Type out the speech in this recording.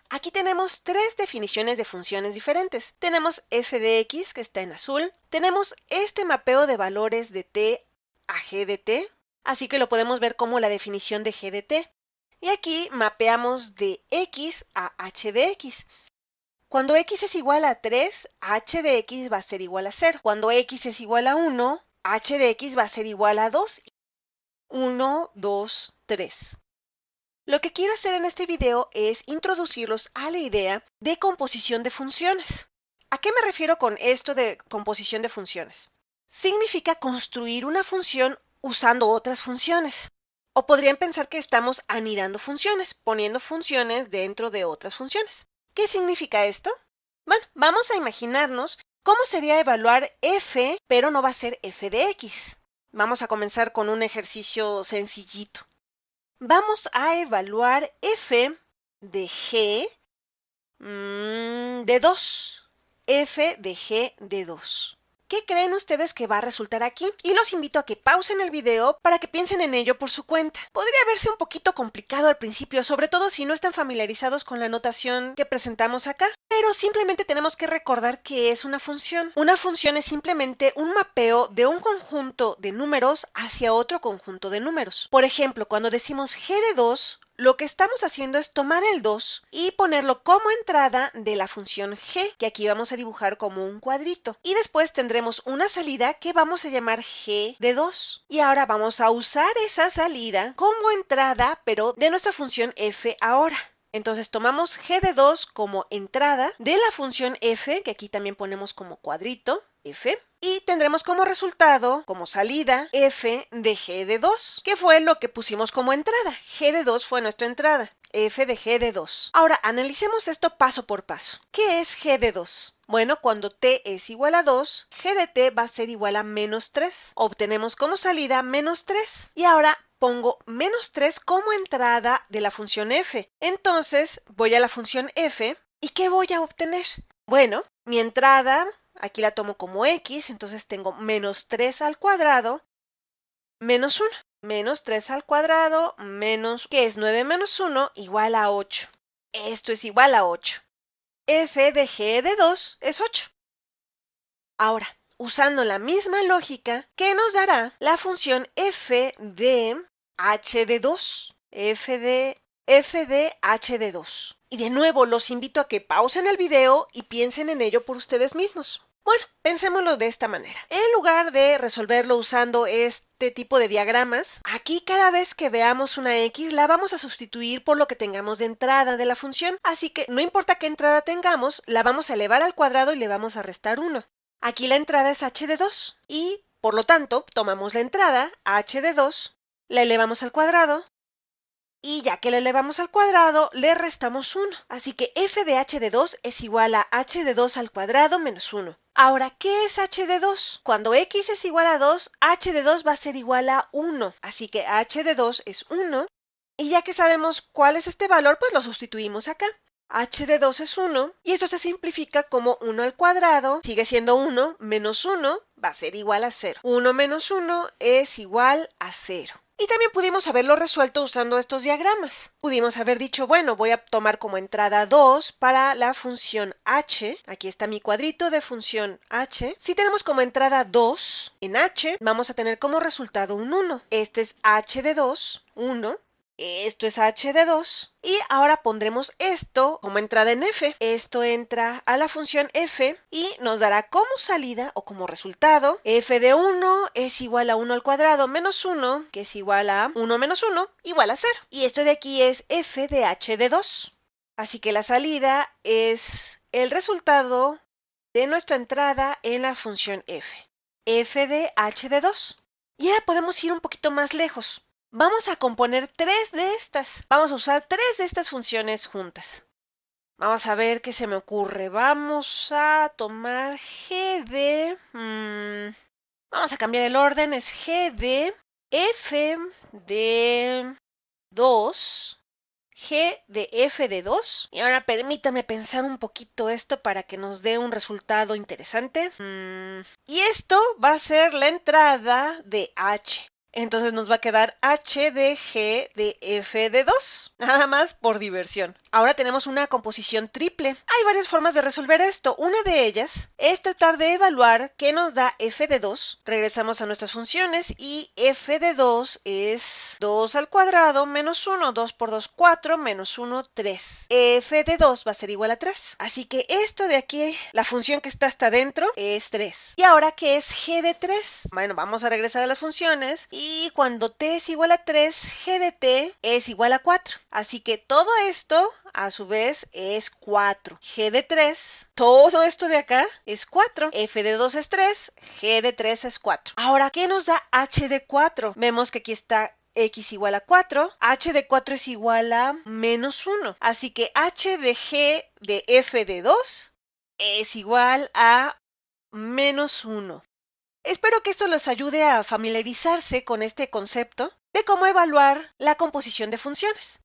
Aquí tenemos tres definiciones de funciones diferentes. Tenemos f de x, que está en azul. Tenemos este mapeo de valores de t a g de t, así que lo podemos ver como la definición de g de t. Y aquí mapeamos de x a h de x. Cuando x es igual a 3, h de x va a ser igual a 0. Cuando x es igual a 1, h de x va a ser igual a 2. 1, 2, 3. Lo que quiero hacer en este video es introducirlos a la idea de composición de funciones. ¿A qué me refiero con esto de composición de funciones? Significa construir una función usando otras funciones. O podrían pensar que estamos anidando funciones, poniendo funciones dentro de otras funciones. ¿Qué significa esto? Bueno, vamos a imaginarnos cómo sería evaluar f, pero no va a ser f de x. Vamos a comenzar con un ejercicio sencillito. Vamos a evaluar f de g de 2. F de g de 2. ¿Qué creen ustedes que va a resultar aquí? Y los invito a que pausen el video para que piensen en ello por su cuenta. Podría verse un poquito complicado al principio, sobre todo si no están familiarizados con la notación que presentamos acá, pero simplemente tenemos que recordar que es una función. Una función es simplemente un mapeo de un conjunto de números hacia otro conjunto de números. Por ejemplo, cuando decimos g de 2, lo que estamos haciendo es tomar el 2 y ponerlo como entrada de la función g, que aquí vamos a dibujar como un cuadrito. Y después tendremos una salida que vamos a llamar g de 2. Y ahora vamos a usar esa salida como entrada, pero de nuestra función f ahora. Entonces tomamos g de 2 como entrada de la función f, que aquí también ponemos como cuadrito, f, y tendremos como resultado, como salida, f de g de 2, que fue lo que pusimos como entrada. G de 2 fue nuestra entrada, f de g de 2. Ahora, analicemos esto paso por paso. ¿Qué es g de 2? Bueno, cuando t es igual a 2, g de t va a ser igual a menos 3. Obtenemos como salida menos 3. Y ahora pongo menos 3 como entrada de la función f. Entonces, voy a la función f, ¿y qué voy a obtener? Bueno, mi entrada, aquí la tomo como x, entonces tengo menos 3 al cuadrado, menos 1. Menos 3 al cuadrado, menos, ¿qué es 9 menos 1? Igual a 8. Esto es igual a 8. F de g de 2 es 8. Ahora, usando la misma lógica, ¿qué nos dará la función f de h de 2? F de h de 2. Y de nuevo, los invito a que pausen el video y piensen en ello por ustedes mismos. Bueno, pensémoslo de esta manera. En lugar de resolverlo usando este tipo de diagramas, aquí cada vez que veamos una x la vamos a sustituir por lo que tengamos de entrada de la función. Así que no importa qué entrada tengamos, la vamos a elevar al cuadrado y le vamos a restar 1. Aquí la entrada es h de 2 y, por lo tanto, tomamos la entrada, h de 2, la elevamos al cuadrado y ya que la elevamos al cuadrado, le restamos 1. Así que f de h de 2 es igual a h de 2 al cuadrado menos 1. Ahora, ¿qué es h de 2? Cuando x es igual a 2, h de 2 va a ser igual a 1. Así que h de 2 es 1. Y ya que sabemos cuál es este valor, pues lo sustituimos acá. H de 2 es 1 y eso se simplifica como 1 al cuadrado, sigue siendo 1, menos 1 va a ser igual a 0. 1 menos 1 es igual a 0. Y también pudimos haberlo resuelto usando estos diagramas. Pudimos haber dicho, bueno, voy a tomar como entrada 2 para la función h. Aquí está mi cuadrito de función h. Si tenemos como entrada 2 en h, vamos a tener como resultado un 1. Este es h de 2, 1. Esto es h de 2 y ahora pondremos esto como entrada en f. Esto entra a la función f y nos dará como salida o como resultado f de 1 es igual a 1 al cuadrado menos 1, que es igual a 1 menos 1, igual a 0. Y esto de aquí es f de h de 2. Así que la salida es el resultado de nuestra entrada en la función f. F de h de 2. Y ahora podemos ir un poquito más lejos. Vamos a componer tres de estas. Vamos a usar tres de estas funciones juntas. Vamos a ver qué se me ocurre. Vamos a tomar g de... vamos a cambiar el orden. Es g de f de 2. G de f de 2. Y ahora permítanme pensar un poquito esto para que nos dé un resultado interesante. Y esto va a ser la entrada de h. Entonces nos va a quedar h de g de f de 2, nada más por diversión. Ahora tenemos una composición triple. Hay varias formas de resolver esto. Una de ellas es tratar de evaluar qué nos da f de 2. Regresamos a nuestras funciones y f de 2 es 2 al cuadrado menos 1. 2 por 2, 4, menos 1, 3. f de 2 va a ser igual a 3. Así que esto de aquí, la función que está hasta adentro, es 3. ¿Y ahora qué es g de 3? Bueno, vamos a regresar a las funciones. Y cuando t es igual a 3, g de t es igual a 4. Así que todo esto, a su vez, es 4. G de 3, todo esto de acá es 4. F de 2 es 3, G de 3 es 4. Ahora, ¿qué nos da H de 4? Vemos que aquí está x igual a 4, h de 4 es igual a menos 1. Así que h de g de f de 2 es igual a menos 1. Espero que esto les ayude a familiarizarse con este concepto de cómo evaluar la composición de funciones.